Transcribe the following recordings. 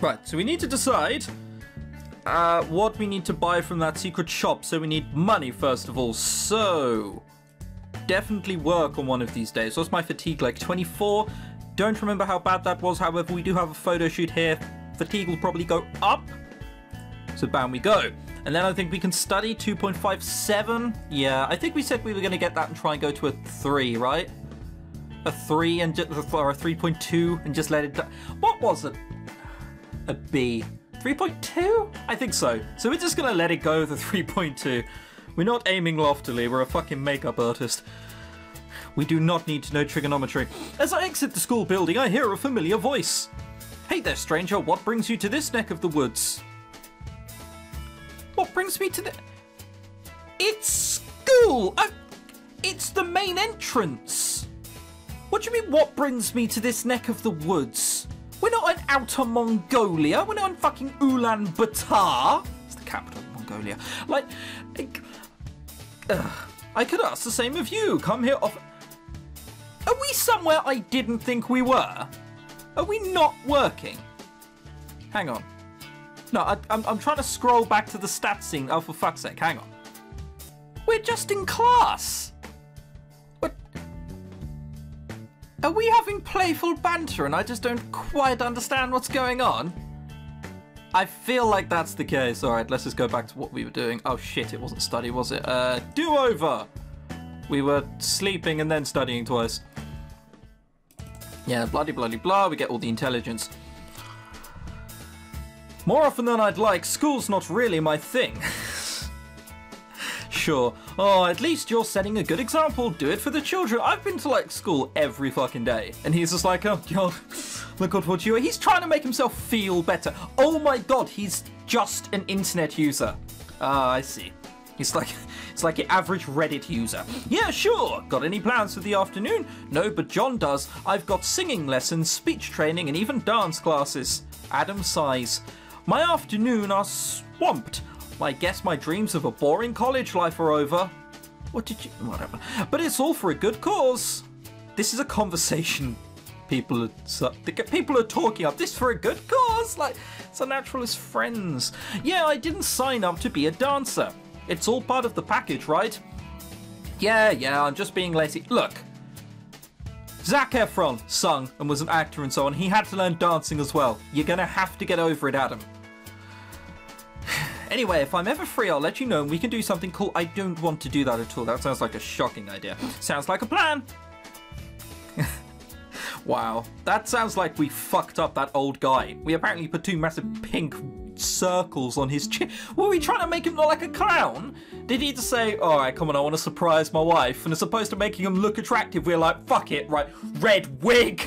Right, so we need to decide what we need to buy from that secret shop. So we need money, first of all. So, definitely work on one of these days. What's my fatigue like? 24? Don't remember how bad that was. However, we do have a photo shoot here. Fatigue will probably go up. So bam we go. And then I think we can study 2.57. Yeah, I think we said we were going to get that and try and go to a 3, right? A 3 and or a 3.2 and just let it... What was it? A B. 3.2? I think so. So we're just going to let it go with a 3.2. We're not aiming loftily. We're a fucking makeup artist. We do not need to know trigonometry. As I exit the school building, I hear a familiar voice. Hey there, stranger. What brings you to this neck of the woods? What brings me to the... It's school! It's the main entrance! What do you mean, what brings me to this neck of the woods? We're not in Outer Mongolia. We're not in fucking Ulaanbaatar. It's the capital of Mongolia. Like... I could ask the same of you. Come here off... Are we somewhere I didn't think we were? Are we not working? Hang on. No, I'm trying to scroll back to the stats scene. Oh, for fuck's sake, hang on. We're just in class. What? Are we having playful banter and I just don't quite understand what's going on? I feel like that's the case. All right, let's just go back to what we were doing. Oh shit, it wasn't study, was it? Do-over. We were sleeping and then studying twice. Yeah, bloody blah. We get all the intelligence. More often than I'd like, school's not really my thing. Sure. Oh, at least you're setting a good example. Do it for the children. I've been to, like, school every fucking day. And he's just like, oh, God, look at what you are. He's trying to make himself feel better. Oh, my God, he's just an internet user. Ah, I see. It's like your average Reddit user. Yeah, sure. Got any plans for the afternoon? No, but John does. I've got singing lessons, speech training, and even dance classes. Adam sighs. My afternoon are swamped. I guess my dreams of a boring college life are over. What did you... Whatever. But it's all for a good cause. This is a conversation people are talking up. This for a good cause. Like, it's a natural as friends. Yeah, I didn't sign up to be a dancer. It's all part of the package, right? Yeah, I'm just being lazy. Look. Zac Efron sung and was an actor and so on. He had to learn dancing as well. You're gonna have to get over it, Adam. Anyway, if I'm ever free, I'll let you know and we can do something cool. I don't want to do that at all. That sounds like a shocking idea. Sounds like a plan. Wow. That sounds like we fucked up that old guy. We apparently put 2 massive pink circles on his chin. Were we trying to make him look like a clown? Did he just say, all right, come on, I want to surprise my wife, and as opposed to making him look attractive, we're like, fuck it, right, red wig,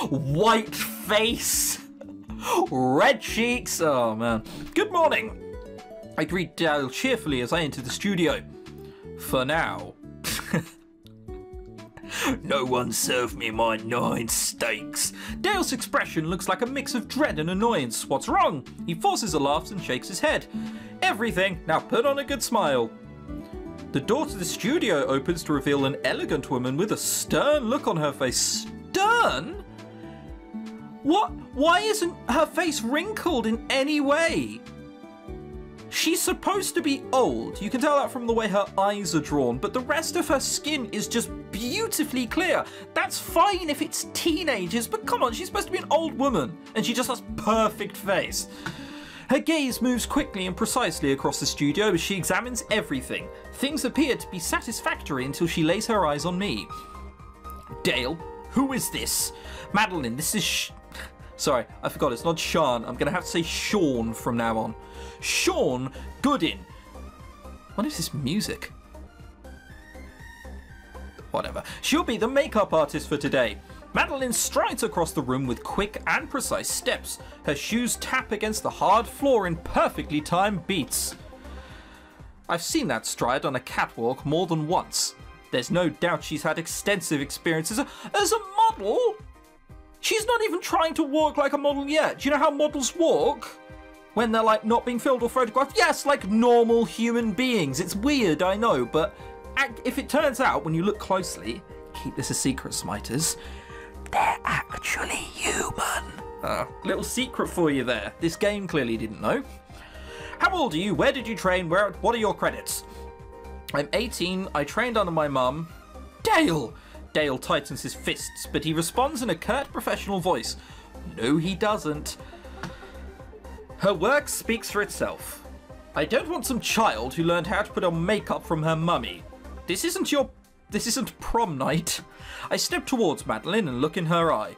white face, red cheeks. Oh man. Good morning. I greet Dale cheerfully as I enter the studio. For now. No one served me my 9 steaks. Dale's expression looks like a mix of dread and annoyance. What's wrong? He forces a laugh and shakes his head. Everything. Now put on a good smile. The door to the studio opens to reveal an elegant woman with a stern look on her face. Stern? What? Why isn't her face wrinkled in any way? She's supposed to be old. You can tell that from the way her eyes are drawn, but the rest of her skin is just beautifully clear. That's fine if it's teenagers, but come on, she's supposed to be an old woman, and she just has perfect face. Her gaze moves quickly and precisely across the studio as she examines everything. Things appear to be satisfactory until she lays her eyes on me. Dale, who is this? Madeline, this is sorry, I forgot, it's not Sean. I'm going to have to say Sean from now on. Sean Goodin. What is this music? Whatever. She'll be the makeup artist for today. Madeline strides across the room with quick and precise steps. Her shoes tap against the hard floor in perfectly timed beats. I've seen that stride on a catwalk more than once. There's no doubt she's had extensive experience as a model. She's not even trying to walk like a model yet. Do you know how models walk? When they're like not being filmed or photographed? Yes, like normal human beings. It's weird, I know, but if it turns out when you look closely, keep this a secret, Smiters, they're actually human. Little secret for you there. This game clearly didn't know. How old are you? Where did you train? What are your credits? I'm 18. I trained under my mum. Dale! Dale tightens his fists, but he responds in a curt professional voice. No, he doesn't. Her work speaks for itself. I don't want some child who learned how to put on makeup from her mummy. This isn't prom night. I step towards Madeline and look in her eye.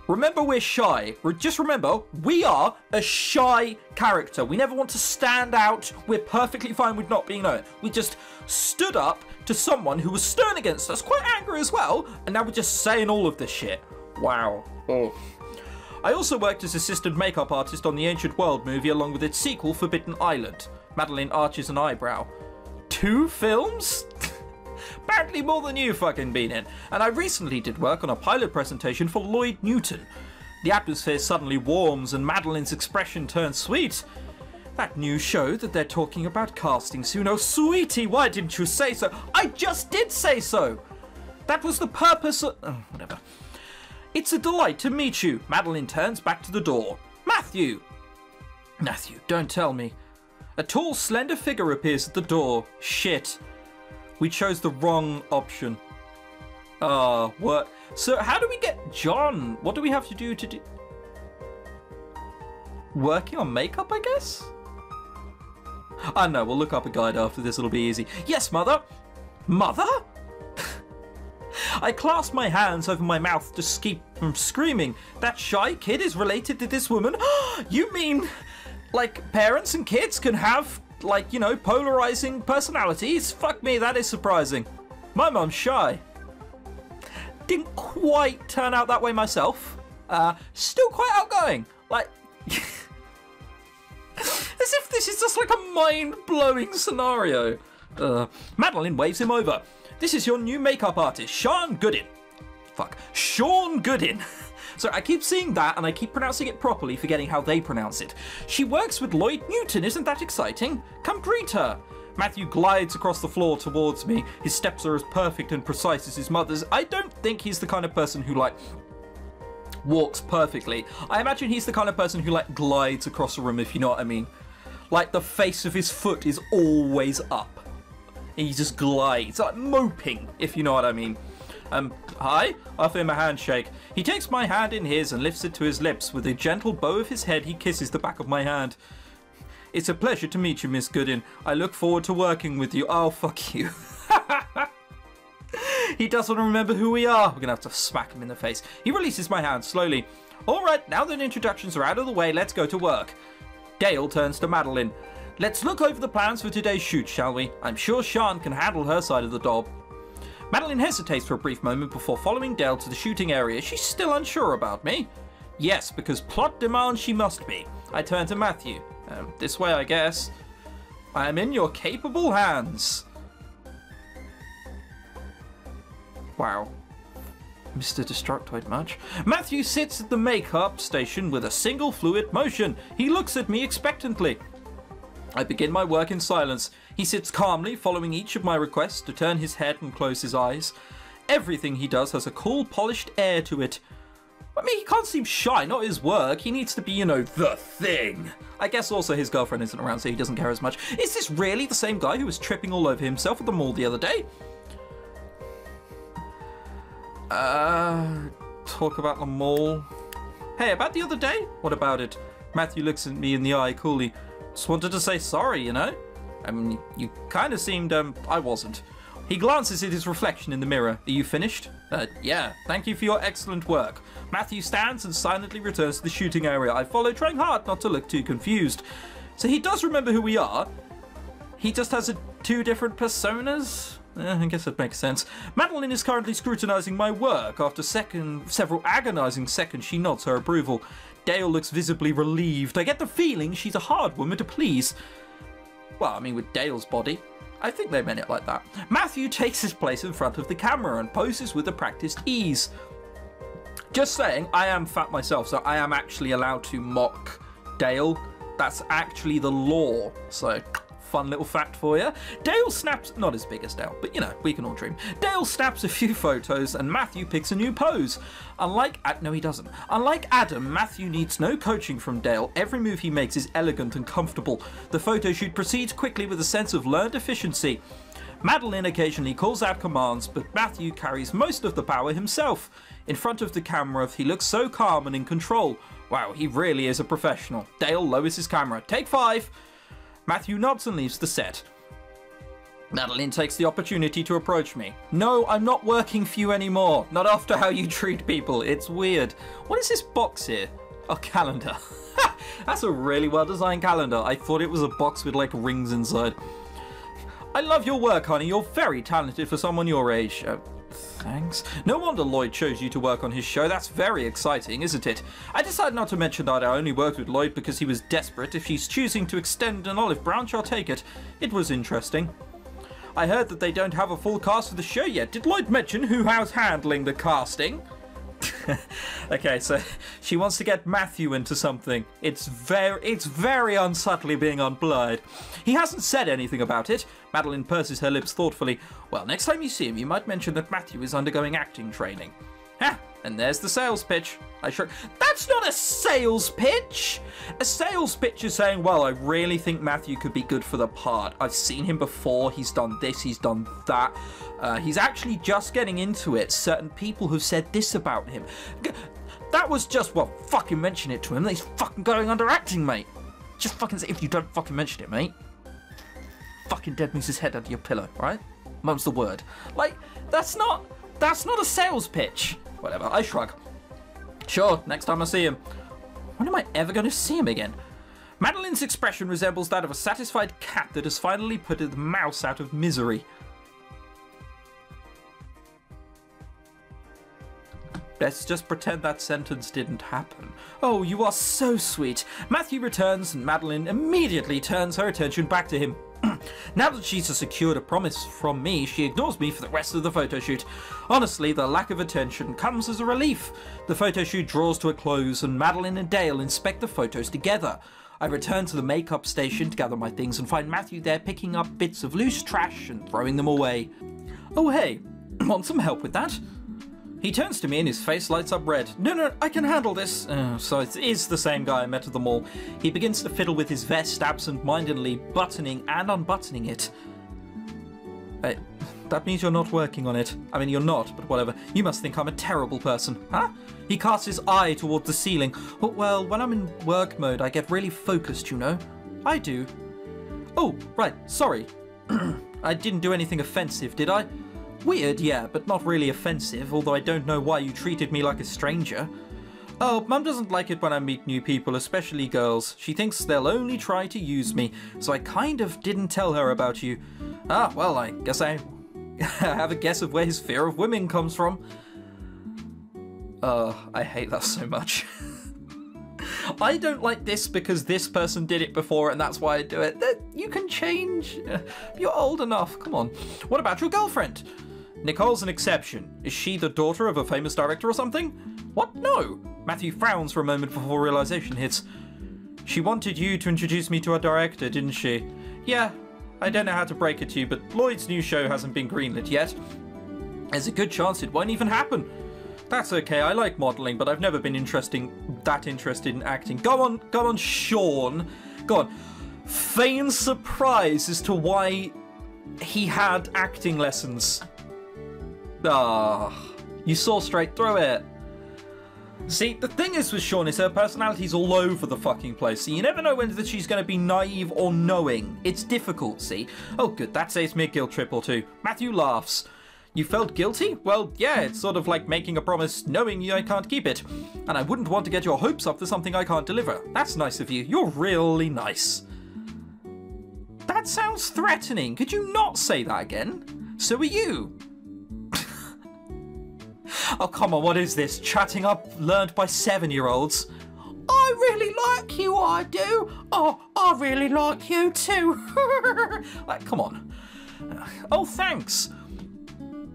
Remember, we're shy. Just remember, we are a shy character. We never want to stand out. We're perfectly fine with not being known. We just stood up to someone who was stern against us, quite angry as well, and now we're just saying all of this shit. Wow. Oh. I also worked as assistant makeup artist on the Ancient World movie along with its sequel, Forbidden Island. Madeline arches an eyebrow. 2 films? Apparently more than you fucking been in. And I recently did work on a pilot presentation for Lloyd Newton. The atmosphere suddenly warms and Madeline's expression turns sweet. That news show that they're talking about casting soon. Oh, sweetie, why didn't you say so? I just did say so. That was the purpose of... Oh, whatever. It's a delight to meet you. Madeline turns back to the door. Matthew! Matthew, don't tell me. A tall, slender figure appears at the door. Shit. We chose the wrong option. What? So how do we get John? What do we have to do to do? Working on makeup, I guess? I don't know, we'll look up a guide after this, it'll be easy. Yes, Mother? Mother? I clasp my hands over my mouth to keep from screaming. That shy kid is related to this woman? You mean, like, parents and kids can have, like, you know, polarizing personalities? Fuck me, that is surprising. My mum's shy. Didn't quite turn out that way myself. Still quite outgoing. Like, as if this is just like a mind-blowing scenario. Madeline waves him over. This is your new makeup artist, Sean Goodin. Fuck. Sean Goodin. So I keep seeing that and I keep pronouncing it properly, forgetting how they pronounce it. She works with Lloyd Newton, isn't that exciting? Come greet her. Matthew glides across the floor towards me. His steps are as perfect and precise as his mother's. I don't think he's the kind of person who, like, walks perfectly. I imagine he's the kind of person who, like, glides across a room, if you know what I mean. Like, the face of his foot is always up. He just glides, like moping, if you know what I mean. Hi? I offer him a handshake. He takes my hand in his and lifts it to his lips. With a gentle bow of his head, he kisses the back of my hand. It's a pleasure to meet you, Miss Goodin. I look forward to working with you. Oh, fuck you. He doesn't remember who we are. We're gonna have to smack him in the face. He releases my hand slowly. All right, now that introductions are out of the way, let's go to work. Dale turns to Madeline. Let's look over the plans for today's shoot, shall we? I'm sure Sean can handle her side of the job. Madeline hesitates for a brief moment before following Dale to the shooting area. She's still unsure about me. Yes, because plot demands she must be. I turn to Matthew. This way, I guess. I am in your capable hands. Wow. Mr. Destructoid much. Matthew sits at the makeup station with a single fluid motion. He looks at me expectantly. I begin my work in silence. He sits calmly, following each of my requests to turn his head and close his eyes. Everything he does has a cool, polished air to it. I mean, he can't seem shy, not his work. He needs to be, you know, the thing. I guess also his girlfriend isn't around, so he doesn't care as much. Is this really the same guy who was tripping all over himself at the mall the other day? Talk about the mall. Hey, about the other day? What about it? Matthew looks at me in the eye coolly. Just wanted to say sorry, you know? I mean, you kind of seemed, I wasn't. He glances at his reflection in the mirror. Are you finished? Yeah. Thank you for your excellent work. Matthew stands and silently returns to the shooting area. I follow, trying hard not to look too confused. So he does remember who we are. He just has two different personas? I guess that makes sense. Madeline is currently scrutinizing my work. After several agonizing seconds, she nods her approval. Dale looks visibly relieved. I get the feeling she's a hard woman to please. Well, I mean, with Dale's body. I think they meant it like that. Matthew takes his place in front of the camera and poses with a practiced ease. Just saying, I am fat myself, so I am actually allowed to mock Dale. That's actually the law. So, Fun little fact for you. Dale snaps, not as big as Dale, but you know, we can all dream. Dale snaps a few photos and Matthew picks a new pose. No he doesn't. Unlike Adam, Matthew needs no coaching from Dale. Every move he makes is elegant and comfortable. The photo shoot proceeds quickly with a sense of learned efficiency. Madeline occasionally calls out commands, but Matthew carries most of the power himself. In front of the camera, he looks so calm and in control. Wow, he really is a professional. Dale lowers his camera. Take 5. Matthew nods and leaves the set. Madeline takes the opportunity to approach me. No, I'm not working for you anymore. Not after how you treat people. It's weird. What is this box here? A calendar. That's a really well-designed calendar. I thought it was a box with like rings inside. I love your work, honey. You're very talented for someone your age. Thanks. No wonder Lloyd chose you to work on his show. That's very exciting, isn't it? I decided not to mention that I only worked with Lloyd because he was desperate. If she's choosing to extend an olive branch, I'll take it. It was interesting. I heard that they don't have a full cast for the show yet. Did Lloyd mention who was handling the casting? Okay, so she wants to get Matthew into something. It's very unsubtly being implied. He hasn't said anything about it. Madeline purses her lips thoughtfully. Well, next time you see him, you might mention that Matthew is undergoing acting training. Ha! And there's the sales pitch. I sure. That's not a sales pitch! A sales pitch is saying, well, I really think Matthew could be good for the part. I've seen him before. He's done this, he's done that. He's actually just getting into it. Certain people have said this about him. That was just, well, fucking mention it to him. He's fucking going under acting, mate. Just fucking say, if you don't fucking mention it, mate. Fucking dead moves his head under your pillow, right? Mum's the word. Like, that's not a sales pitch. Whatever, I shrug. Sure, next time I see him. When am I ever going to see him again? Madeline's expression resembles that of a satisfied cat that has finally put the mouse out of misery. Let's just pretend that sentence didn't happen. Oh, you are so sweet. Matthew returns and Madeline immediately turns her attention back to him. Now that she's secured a promise from me, she ignores me for the rest of the photo shoot. Honestly, the lack of attention comes as a relief. The photo shoot draws to a close and Madeline and Dale inspect the photos together. I return to the makeup station to gather my things and find Matthew there picking up bits of loose trash and throwing them away. Oh hey, want some help with that? He turns to me and his face lights up red. No, I can handle this. So it is the same guy I met at the mall. He begins to fiddle with his vest, absent-mindedly buttoning and unbuttoning it. That means you're not working on it. I mean, you're not, but whatever. You must think I'm a terrible person, huh? He casts his eye towards the ceiling. Well, when I'm in work mode, I get really focused, you know? I do. Oh, right, sorry. I didn't do anything offensive, did I? Weird, yeah, but not really offensive, although I don't know why you treated me like a stranger. Oh, Mum doesn't like it when I meet new people, especially girls. She thinks they'll only try to use me, so I kind of didn't tell her about you. Ah, well, I guess I have a guess of where his fear of women comes from. I hate that so much. I don't like this because this person did it before and that's why I do it. You can change. You're old enough, come on. What about your girlfriend? Nicole's an exception. Is she the daughter of a famous director or something? What? No. Matthew frowns for a moment before realization hits. She wanted you to introduce me to a director, didn't she? Yeah, I don't know how to break it to you, but Lloyd's new show hasn't been greenlit yet. There's a good chance it won't even happen. That's okay, I like modelling, but I've never been that interested in acting. Go on, Sean. Go on. Feign surprise as to why he had acting lessons. You saw straight through it. See, the thing is with Sean is her personality's all over the fucking place, so you never know whether she's going to be naive or knowing. It's difficult, see? Oh good, that saves me a guilt trip or two. Matthew laughs. You felt guilty? Well, yeah, it's sort of like making a promise knowing I can't keep it. And I wouldn't want to get your hopes up for something I can't deliver. That's nice of you. You're really nice. That sounds threatening. Could you not say that again? So are you. Oh, come on, what is this? Chatting up learned by 7-year-olds? I really like you, I do. Oh, I really like you too. Like, come on. Oh, thanks.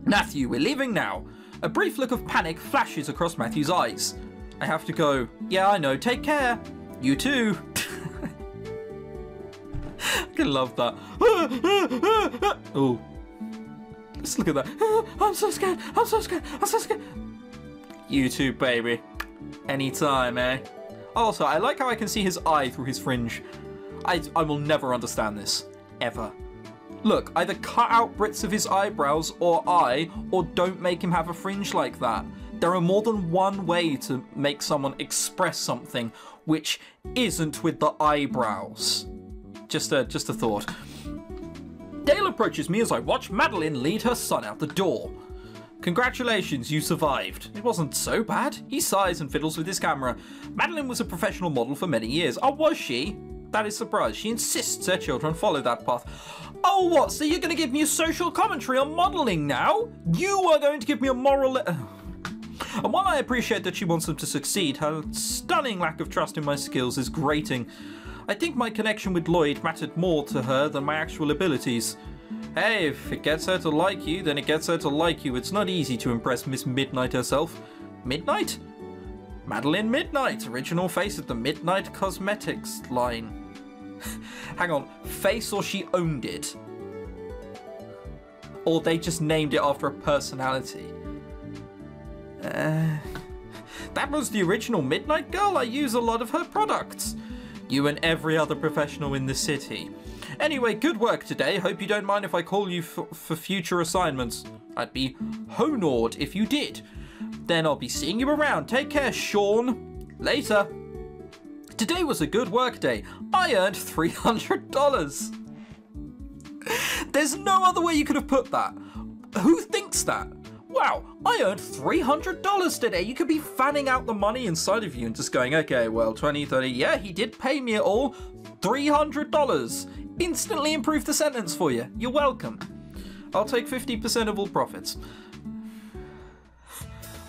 Matthew, we're leaving now. A brief look of panic flashes across Matthew's eyes. I have to go. Yeah, I know. Take care. You too. I love that. Oh. Let's look at that. I'm so scared. I'm so scared. I'm so scared. You too, baby. Anytime, eh? Also, I like how I can see his eye through his fringe. I will never understand this. Ever. Look, either cut out bits of his eyebrows or eye, or don't make him have a fringe like that. There are more than one way to make someone express something which isn't with the eyebrows. Just a thought. Dale approaches me as I watch Madeline lead her son out the door. Congratulations, you survived. It wasn't so bad. He sighs and fiddles with his camera. Madeline was a professional model for many years. Oh, was she? That is a surprise. She insists her children follow that path. Oh, what? So you're going to give me a social commentary on modelling now? You are going to give me a moral... And while I appreciate that she wants them to succeed, her stunning lack of trust in my skills is grating. I think my connection with Lloyd mattered more to her than my actual abilities. Hey, if it gets her to like you, then it gets her to like you. It's not easy to impress Miss Midnight herself. Midnight? Madeline Midnight, original face of the Midnight Cosmetics line. Hang on, face or she owned it? Or they just named it after a personality? That was the original Midnight Girl. I use a lot of her products. You and every other professional in the city. Anyway, good work today. Hope you don't mind if I call you for future assignments. I'd be honored if you did. Then I'll be seeing you around. Take care, Sean. Later. Today was a good work day. I earned $300. There's no other way you could have put that. Who thinks that? Wow, I earned $300 today. You could be fanning out the money inside of you and just going, okay, well, 20, 30, yeah, he did pay me it all. $300. Instantly improve the sentence for you. You're welcome. I'll take 50% of all profits.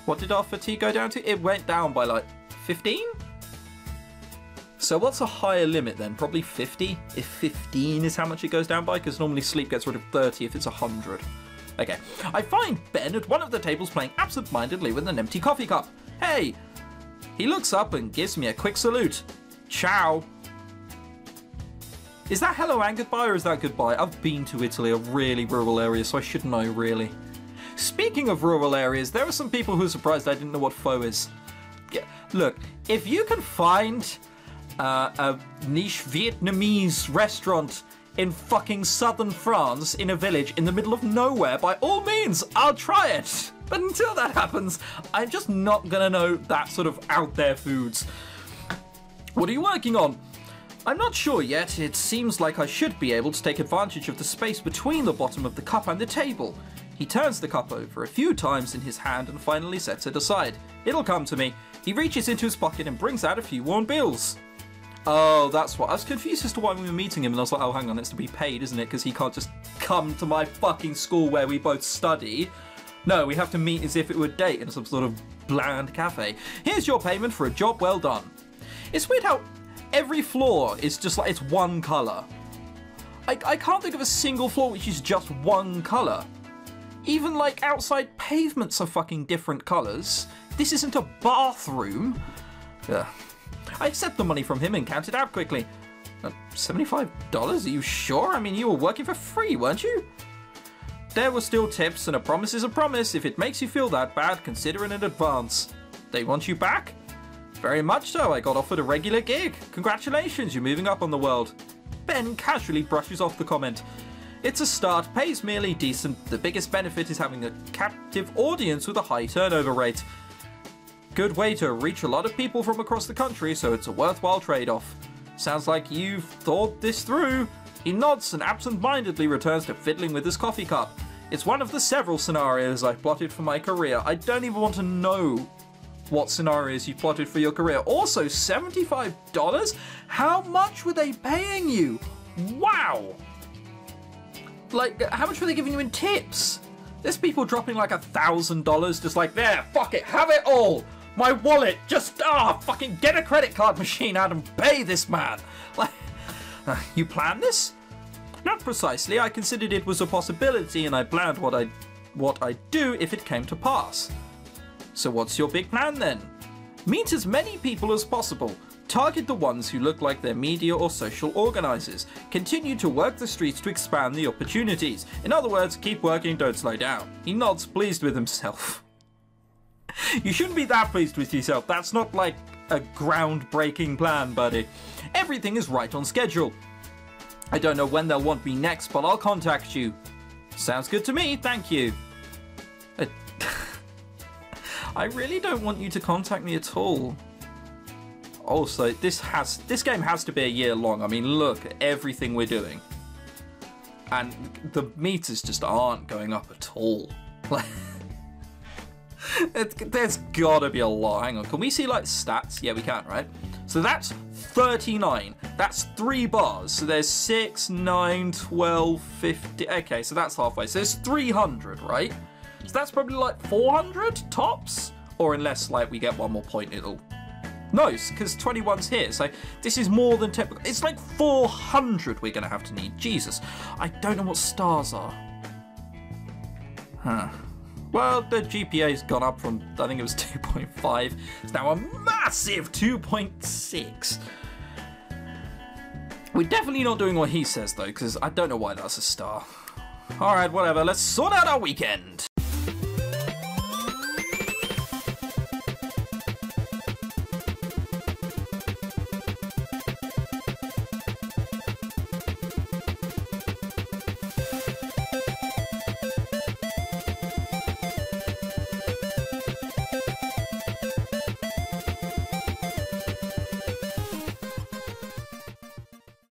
What did our fatigue go down to? It went down by like 15? So what's a higher limit then? Probably 50? If 15 is how much it goes down by? Because normally sleep gets rid of 30 if it's 100. Okay, I find Ben at one of the tables playing absent-mindedly with an empty coffee cup. Hey! He looks up and gives me a quick salute. Ciao. Is that hello and goodbye, or is that goodbye? I've been to Italy, a really rural area, so I should know, really. Speaking of rural areas, there are some people who are surprised I didn't know what pho is. Yeah, look, if you can find a niche Vietnamese restaurant in fucking southern France in a village in the middle of nowhere, by all means, I'll try it. But until that happens, I'm just not gonna know that sort of out there foods. What are you working on? I'm not sure yet. It seems like I should be able to take advantage of the space between the bottom of the cup and the table. He turns the cup over a few times in his hand and finally sets it aside. It'll come to me. He reaches into his pocket and brings out a few worn bills. Oh, that's what. I was confused as to why we were meeting him, and I was like, oh, hang on, it's to be paid, isn't it? Because he can't just come to my fucking school where we both study. No, we have to meet as if it were a date in some sort of bland cafe. Here's your payment for a job well done. It's weird how every floor is just like, it's one colour. I can't think of a single floor which is just one colour. Even like outside pavements are fucking different colours. This isn't a bathroom. Ugh. I accept the money from him and count it out quickly. $75? Are you sure? I mean, you were working for free, weren't you? There were still tips, and a promise is a promise. If it makes you feel that bad, consider it in advance. They want you back? Very much so. I got offered a regular gig. Congratulations, you're moving up on the world. Ben casually brushes off the comment. It's a start, pays merely decent. The biggest benefit is having a captive audience with a high turnover rate. Good way to reach a lot of people from across the country, so it's a worthwhile trade-off. Sounds like you've thought this through. He nods and absent-mindedly returns to fiddling with his coffee cup. It's one of the several scenarios I've plotted for my career. I don't even want to know what scenarios you plotted for your career. Also, $75? How much were they paying you? Wow! Like, how much were they giving you in tips? There's people dropping like $1,000 just like, there, fuck it, have it all! My wallet, just, fucking get a credit card machine out and pay this man! Like, you planned this? Not precisely. I considered it was a possibility and I planned what I'd do if it came to pass. So what's your big plan then? Meet as many people as possible. Target the ones who look like they're media or social organisers. Continue to work the streets to expand the opportunities. In other words, keep working, don't slow down. He nods, pleased with himself. You shouldn't be that pleased with yourself. That's not like a groundbreaking plan, buddy. Everything is right on schedule. I don't know when they'll want me next, but I'll contact you. Sounds good to me, thank you. I really don't want you to contact me at all. Also, this game has to be a year long. I mean, look at everything we're doing. And the meters just aren't going up at all. There's gotta be a lot. Hang on, can we see like stats? Yeah, we can, right? So that's 39. That's 3 bars. So there's 6, 9, 12, 50. Okay, so that's halfway. So there's 300, right? So that's probably like 400 tops. Or unless like we get one more point, it'll... No, because 21's here. So this is more than 10. It's like 400 we're going to have to need. Jesus. I don't know what stars are. Huh. Well, the GPA's gone up from, I think it was 2.5. It's now a massive 2.6. We're definitely not doing what he says, though, because I don't know why that's a star. Alright, whatever. Let's sort out our weekend.